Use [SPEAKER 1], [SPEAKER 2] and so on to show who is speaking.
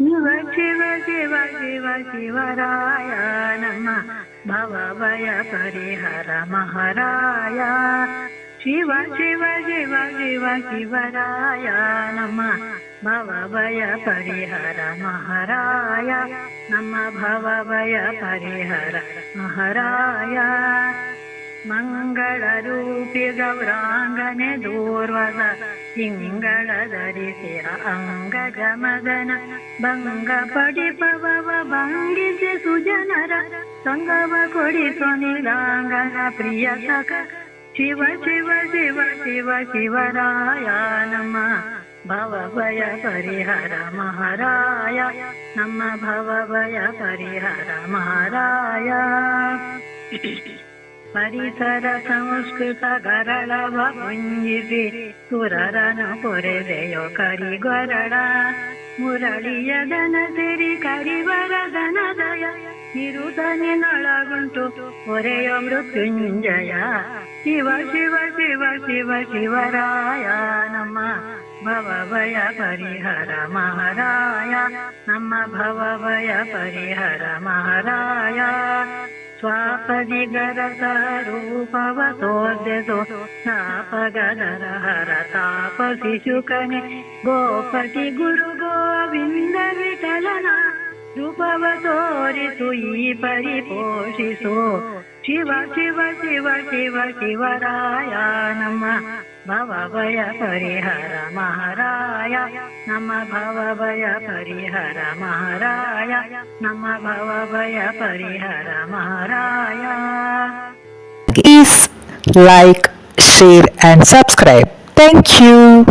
[SPEAKER 1] ಶಿವ ಶಿವ ಶಿವ ಶಿವ ಶಿವರಾಯ ನಮ್ಮ ಭವಭಯ ಪರಿಹರ ಮಹಾರಾಯ. ಶಿವ ಶಿವ ಶಿವ ಶಿವ ಶಿವರಾಯ ನಮ್ಮ ಭವಭಯ ಪರಿಹರ ಮಹಾರಾಯ. ನಮ್ಮ ಭವಭಯ ಪರಿಹರ ಮಹಾರಾಯ. ಮಂಗಳ ರೂಪಿ ಗೌರಾಂಗನೆ ದೂರ್ವದ ತಿಂಗಳ ಧರಿಸಿರ ಅಂಗಜ ಮದನ ಭಂಗ ಪಡಿಪವ ಭಂಗಿಸಿ ಸುಜನರ ಸಂಗವ ಕೊಡಿಸು ನೀಲಾಂಗನ ಪ್ರಿಯ ಸಖ. ಶಿವ ಶಿವ ಶಿವ ಶಿವ ಶಿವರಾಯ ನಮ್ಮ ಭವಭಯ ಪರಿಹರ ಮಹಾರಾಯ. ನಮ್ಮ ಭವಭಯ ಪರಿಹರ ಮಹಾರಾಯ. ಪರಿಸರ ಸಂಸ್ಕೃತ ಗರಳವ ಪುಂಜಿಸಿ ಸುರರನು ಪೊರೆದೆಯೋ ಕರಿಗೊರಳ. ಮುರಳಿಯ ದನ ಸಿರಿ ಕರಿವರದನದಯ ನಿರುತನಿನೊಳಗುಂಟು ಹೊರೆಯೋ ಮೃತ್ಯುಂಜಯ. ಶಿವ ಶಿವ ಶಿವ ಶಿವ ಶಿವರಾಯ ನಮ್ಮ ಭವಭಯ ಪರಿಹರ ಮಹಾರಾಯ. ನಮ್ಮ ಭವಭಯ ಪರಿಹರ ಮಹಾರಾಯ. ಸ್ವಾಪದಿ ಗರಸ ರೂಪವ ತೋರ್ದೆಸೋ ತಾಪಗದರ ಹರ ತಾಪ ಶಿಶುಕನೆ. ಗೋಪತಿ ಗುರು ಗೋವಿಂದ ವಿಠಲನ ರೂಪವ ತೋರಿಸು ಈ ಪರಿಪೋಷಿಸು. ಶಿವ ಶಿವ ಶಿವ ಶಿವ ಶಿವರಾಯ ನಮ್ಮ ಭವಭಯ ಪರಿಹರ ಮಹಾರಾಯ. ನಮ್ಮ ಭವಭಯ ಪರಿಹರ ಮಹಾರಾಯ. ನಮ್ಮ ಭವಭಯ ಪರಿಹರ ಮಹಾರಾಯ.
[SPEAKER 2] Please like, share and subscribe. Thank you.